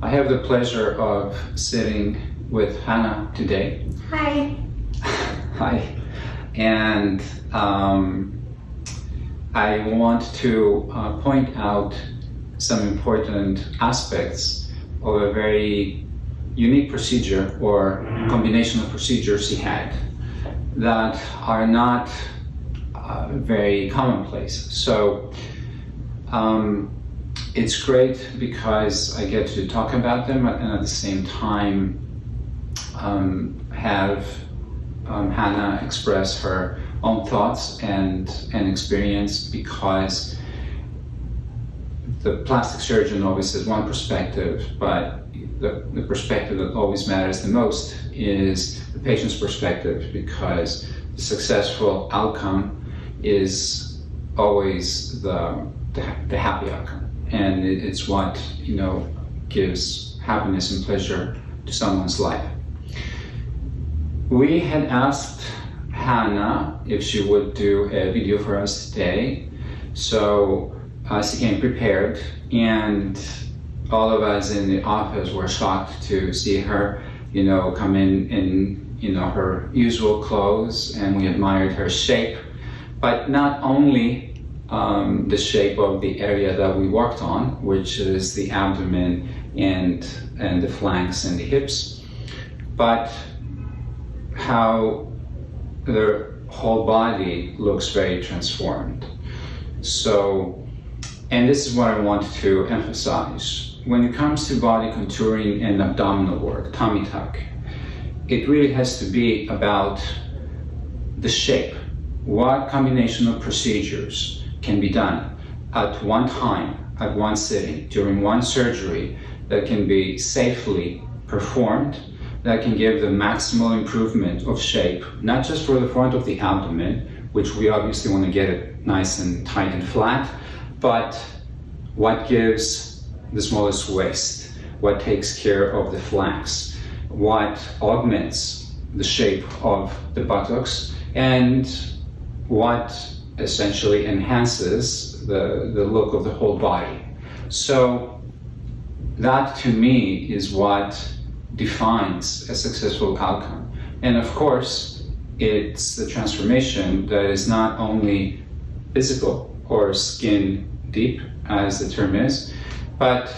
I have the pleasure of sitting with Hannah today. Hi. Hi. And I want to point out some important aspects of a very unique procedure or combination of procedures he had that are not very commonplace. So it's great because I get to talk about them and at the same time have Hannah express her own thoughts and experience, because the plastic surgeon always has one perspective, but the perspective that always matters the most is the patient's perspective, because the successful outcome is always the happy outcome, and it's what gives happiness and pleasure to someone's life. We had asked Hannah if she would do a video for us today, so she came prepared, and all of us in the office were shocked to see her, come in her usual clothes, and we admired her shape, but not only the shape of the area that we worked on, which is the abdomen and the flanks and the hips, but how the whole body looks very transformed. So, and this is what I want to emphasize. When it comes to body contouring and abdominal work, tummy tuck, it really has to be about the shape. What combination of procedures can be done at one time, at one sitting, during one surgery, that can be safely performed, that can give the maximal improvement of shape, not just for the front of the abdomen, which we obviously want to get it nice and tight and flat, but what gives the smallest waist, what takes care of the flanks, what augments the shape of the buttocks, and what essentially enhances the look of the whole body. So that to me is what defines a successful outcome. And of course, it's the transformation that is not only physical or skin deep, as the term is, but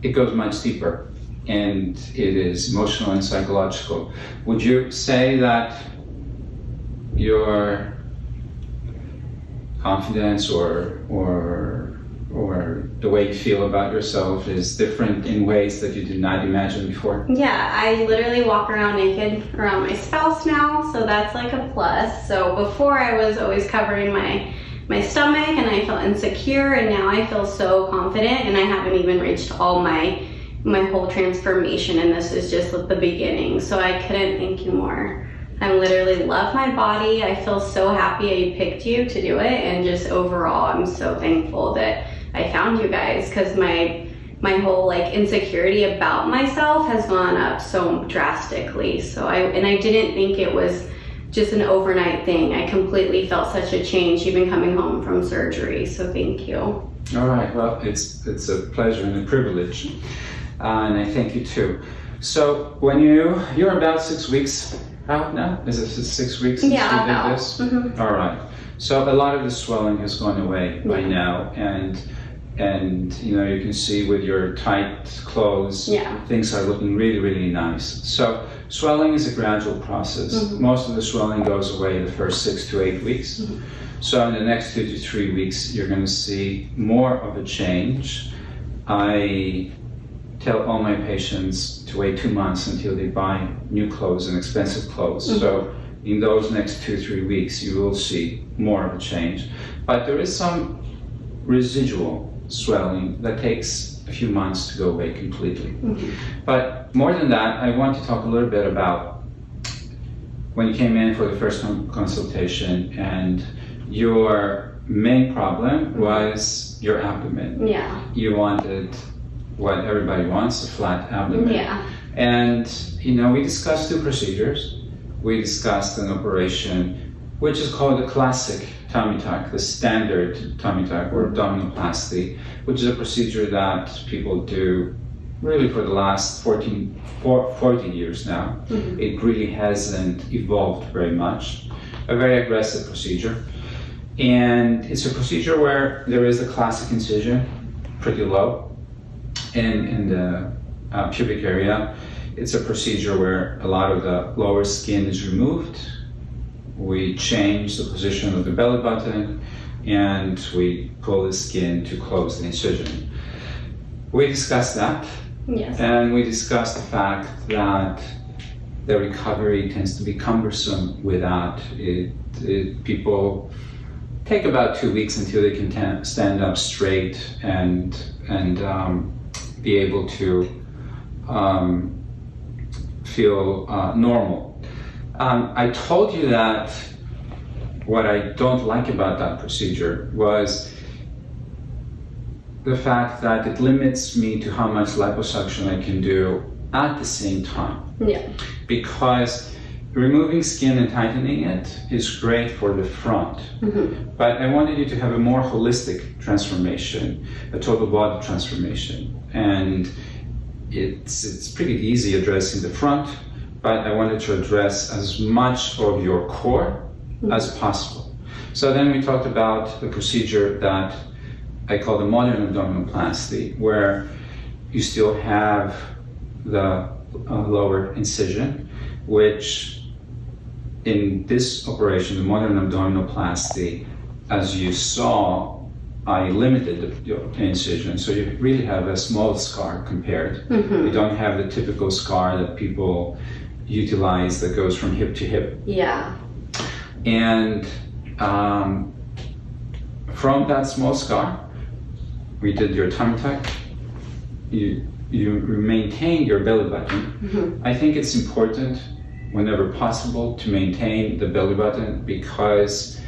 it goes much deeper, and it is emotional and psychological. Would you say that your confidence or the way you feel about yourself is different in ways that you did not imagine before? Yeah, I literally walk around naked around my spouse now, so that's like a plus. So before I was always covering my stomach and I felt insecure, and now I feel so confident, and I haven't even reached all my whole transformation, and this is just the beginning. So I couldn't thank you more. I literally love my body. I feel so happy I picked you to do it, and just overall I'm so thankful that I found you guys, because my whole insecurity about myself has gone up so drastically. So I didn't think it was just an overnight thing. I completely felt such a change even coming home from surgery. So thank you. All right, well, it's a pleasure and a privilege, and I thank you too. So when you're about 6 weeks out now? Is it 6 weeks since you did this? Mm-hmm. All right. So a lot of the swelling has gone away by now, and you can see with your tight clothes, things are looking really, really nice. So swelling is a gradual process. Mm-hmm. Most of the swelling goes away the first 6 to 8 weeks. Mm-hmm. So in the next 2 to 3 weeks, you're going to see more of a change. I tell all my patients to wait 2 months until they buy new clothes and expensive clothes. Mm-hmm. So in those next 2-3 weeks, you will see more of a change. But there is some residual swelling that takes a few months to go away completely. Mm-hmm. But more than that, I want to talk a little bit about when you came in for the first consultation, and your main problem was your abdomen. Yeah. You wanted what everybody wants, a flat abdomen. Yeah. And we discussed 2 procedures. We discussed an operation which is called the classic tummy tuck, the standard tummy tuck, or abdominoplasty, which is a procedure that people do really for the last 40 years now. It really hasn't evolved very much. A very aggressive procedure. And it's a procedure where there is a classic incision, pretty low, in the pubic area. It's a procedure where a lot of the lower skin is removed. We change the position of the belly button and we pull the skin to close the incision. We discussed that. Yes. And we discussed the fact that the recovery tends to be cumbersome without it. People take about 2 weeks until they can stand up straight and be able to feel normal. I told you that what I don't like about that procedure was the fact that it limits me to how much liposuction I can do at the same time. Yeah. Because removing skin and tightening it is great for the front, but I wanted you to have a more holistic transformation, a total body transformation. And it's pretty easy addressing the front, but I wanted to address as much of your core as possible. So then we talked about the procedure that I call the modern abdominoplasty, where you still have the lower incision, which in this operation, the modern abdominoplasty, as you saw, I limited the incision, so you really have a small scar compared. You don't have the typical scar that people utilize that goes from hip to hip. Yeah. And from that small scar, we did your tummy tuck. You maintain your belly button. I think it's important whenever possible to maintain the belly button, because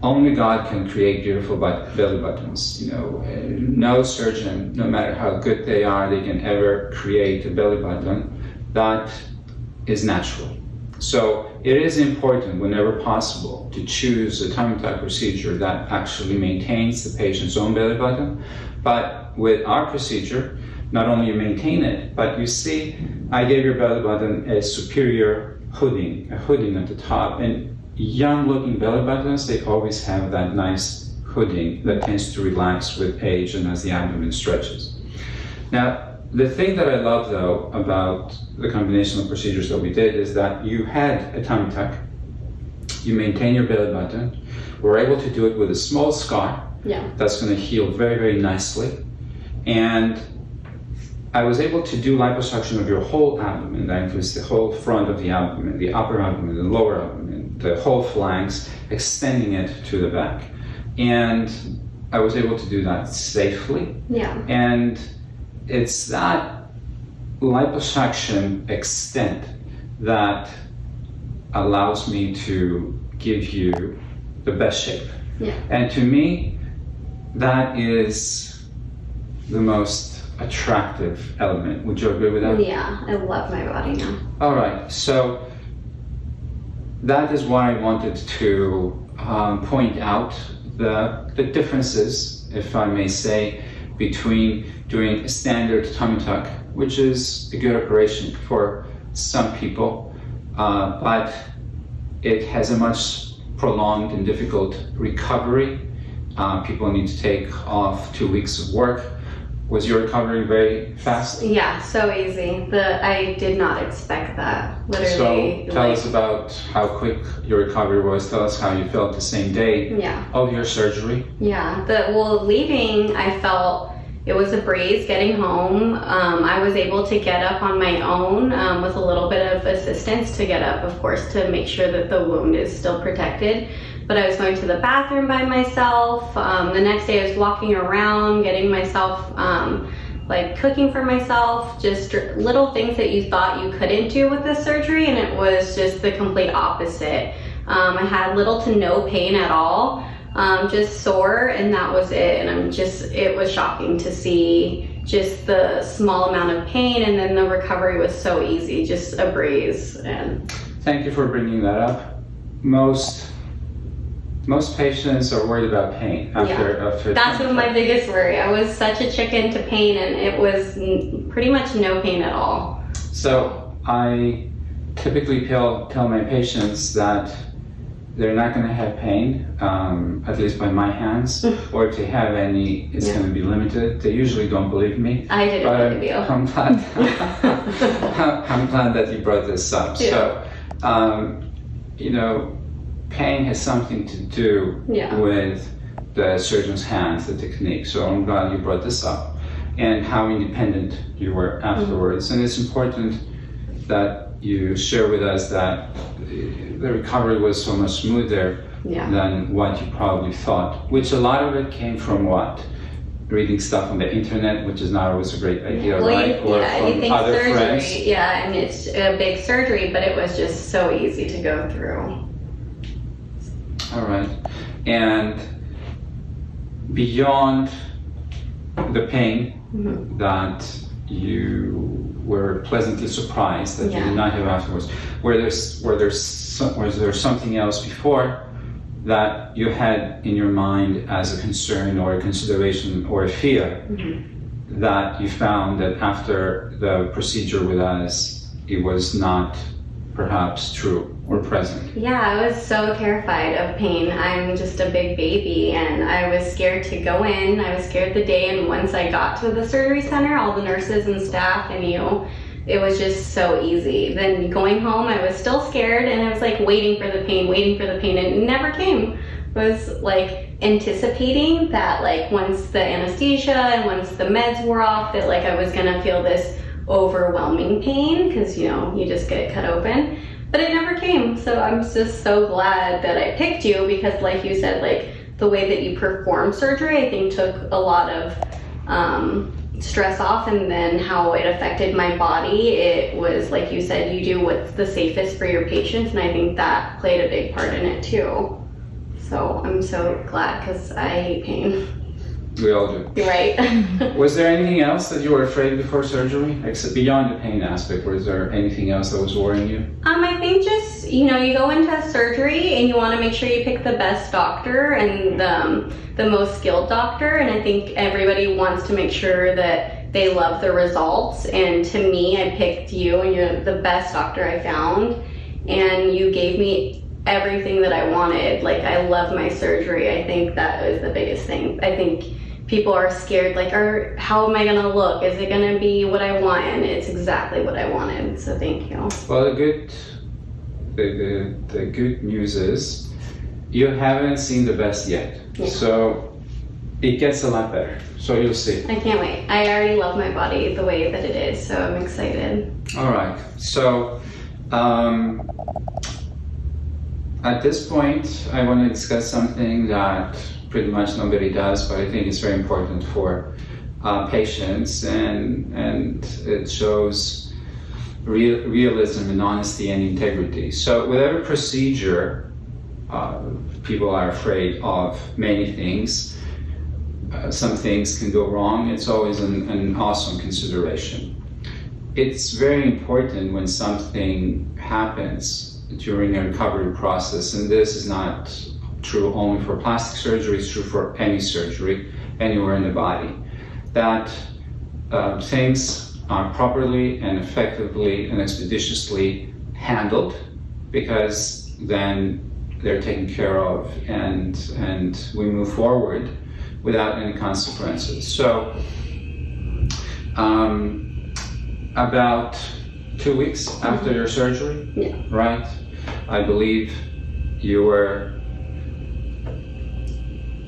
only God can create beautiful belly buttons. You know, no surgeon, no matter how good they are, they can ever create a belly button that is natural. So it is important whenever possible to choose a tummy tuck procedure that actually maintains the patient's own belly button. But with our procedure, not only you maintain it, but you see, I gave your belly button a superior hooding, a hooding at the top. And young looking belly buttons, they always have that nice hooding that tends to relax with age and as the abdomen stretches. Now, the thing that I love though about the combination of procedures that we did is that you had a tummy tuck, you maintain your belly button, we're able to do it with a small scar that's going to heal very, very nicely. And I was able to do liposuction of your whole abdomen. That includes the whole front of the abdomen, the upper abdomen, the lower abdomen, the whole flanks, extending it to the back. And I was able to do that safely. Yeah. And it's that liposuction extent that allows me to give you the best shape. Yeah. And to me, that is the most attractive element. Would you agree with that? Yeah, I love my body now. All right, so that is why I wanted to point out the differences, if I may say, between doing a standard tummy tuck, which is a good operation for some people, but it has a much prolonged and difficult recovery. People need to take off 2 weeks of work. Was your recovery very fast? Yeah, so easy. I did not expect that. Literally. So tell us about how quick your recovery was. Tell us how you felt the same day of your surgery. Yeah, leaving, I felt it was a breeze getting home. I was able to get up on my own with a little bit of assistance to get up, of course, to make sure that the wound is still protected. But I was going to the bathroom by myself. The next day I was walking around, getting myself, cooking for myself, just little things that you thought you couldn't do with this surgery, and it was just the complete opposite. I had little to no pain at all, just sore, and that was it. And it was shocking to see just the small amount of pain, and then the recovery was so easy, just a breeze. And thank you for bringing that up. Most most patients are worried about pain after That's my biggest worry. I was such a chicken to pain, and it was pretty much no pain at all. So I typically tell my patients that they're not going to have pain, at least by my hands, or if they have any, it's going to be limited. They usually don't believe me. I didn't believe you. I'm glad, I'm glad that you brought this up. Yeah. So, you know, pain has something to do with the surgeon's hands, the technique. So I'm glad you brought this up, and how independent you were afterwards. And it's important that you share with us that the recovery was so much smoother than what you probably thought, which a lot of it came from what? Reading stuff on the internet, which is not always a great idea, right? Or from you think other surgery, friends. Yeah, and it's a big surgery, but it was just so easy to go through. All right. And beyond the pain that you were pleasantly surprised that you did not have afterwards, was there something else before that you had in your mind as a concern or a consideration or a fear that you found that after the procedure with us, it was not perhaps true or present? Yeah, I was so terrified of pain. I'm just a big baby, and I was scared to go in. I was scared the day, and once I got to the surgery center, all the nurses and staff and it was just so easy. Then going home, I was still scared, and I was like waiting for the pain, and it never came. I was like anticipating that like once the anesthesia and once the meds wore off, that like I was gonna feel this overwhelming pain, because you just get cut open, but it never came. So I'm just so glad that I picked you, because like you said, like the way that you performed surgery, I think took a lot of stress off, and then how it affected my body. It was like you said, you do what's the safest for your patients, and I think that played a big part in it too. So I'm so glad, because I hate pain. We all do. Right. Was there anything else that you were afraid before surgery, except beyond the pain aspect? Was there anything else that was worrying you? I think just, you go into surgery and you want to make sure you pick the best doctor and the most skilled doctor. And I think everybody wants to make sure that they love the results. And to me, I picked you, and you're the best doctor I found. And you gave me everything that I wanted. Like, I love my surgery. I think that was the biggest thing. I think people are scared, like, how am I gonna look? Is it gonna be what I want? And it's exactly what I wanted, so thank you. Well, the good news is you haven't seen the best yet. Yeah. So it gets a lot better, so you'll see. I can't wait. I already love my body the way that it is, so I'm excited. All right, so at this point, I want to discuss something that pretty much nobody does, but I think it's very important for patients, and it shows realism and honesty and integrity. So with every procedure, people are afraid of many things. Some things can go wrong. It's always an awesome consideration. It's very important when something happens during a recovery process, and this is not true only for plastic surgery, it's true for any surgery anywhere in the body, that things are properly and effectively and expeditiously handled, because then they're taken care of and we move forward without any consequences. So about 2 weeks after your surgery, right? I believe you were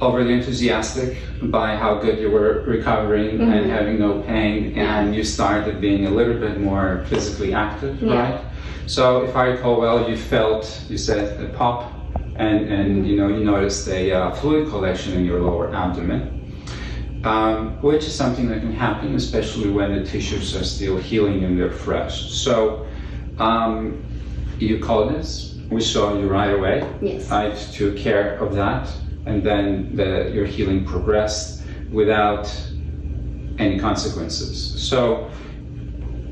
overly enthusiastic by how good you were recovering and having no pain, and you started being a little bit more physically active, right? So if I recall well, you said a pop, and you noticed a fluid collection in your lower abdomen, which is something that can happen, especially when the tissues are still healing and they're fresh. So you called us, we saw you right away. Yes. I took care of that, and then your healing progressed without any consequences. So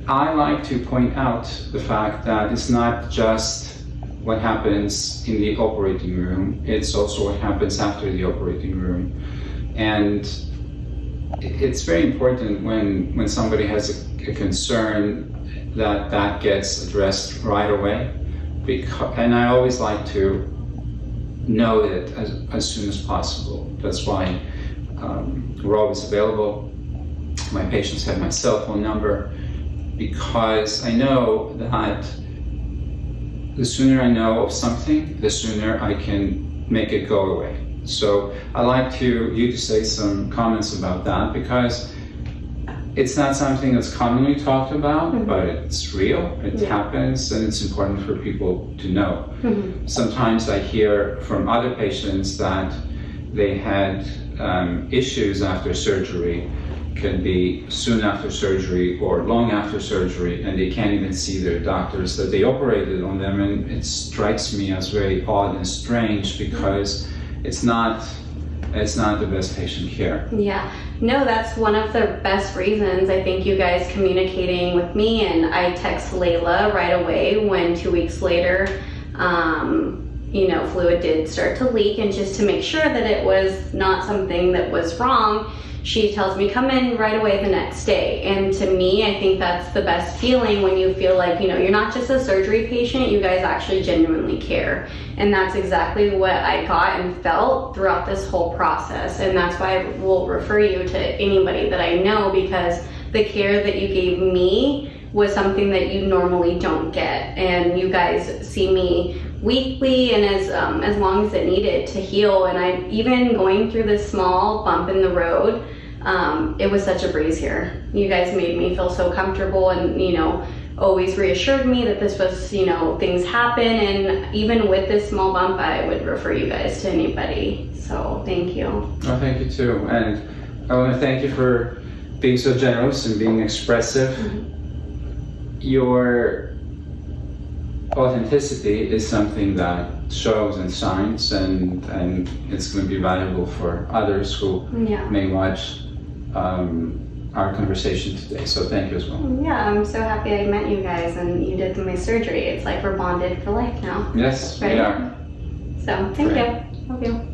I like to point out the fact that it's not just what happens in the operating room, it's also what happens after the operating room. And it's very important when somebody has a concern that gets addressed right away. And I always like to know it as soon as possible. That's why we're always available. My patients have my cell phone number, because I know that the sooner I know of something, the sooner I can make it go away. So I'd like you to say some comments about that, because it's not something that's commonly talked about, but it's real, it happens, and it's important for people to know. Sometimes I hear from other patients that they had issues after surgery, can be soon after surgery or long after surgery, and they can't even see their doctors that they operated on them, and it strikes me as very odd and strange, because it's not the best patient care. Yeah, no, that's one of the best reasons. I think you guys communicating with me, and I text Layla right away when 2 weeks later, fluid did start to leak, and just to make sure that it was not something that was wrong, she tells me come in right away the next day. And to me, I think that's the best feeling, when you feel like, you're not just a surgery patient, you guys actually genuinely care. And that's exactly what I got and felt throughout this whole process. And that's why I will refer you to anybody that I know, because the care that you gave me was something that you normally don't get. And you guys see me weekly, and as long as it needed to heal. And I even going through this small bump in the road, it was such a breeze here. You guys made me feel so comfortable, and always reassured me that this was, things happen. And even with this small bump, I would refer you guys to anybody. So thank you. Oh, thank you too. And I want to thank you for being so generous and being expressive. Your authenticity is something that shows and shines, and it's going to be valuable for others who may watch our conversation today. So thank you as well. Yeah, I'm so happy I met you guys and you did my surgery. It's like we're bonded for life now. Yes, right? we are. So thank you. Love you.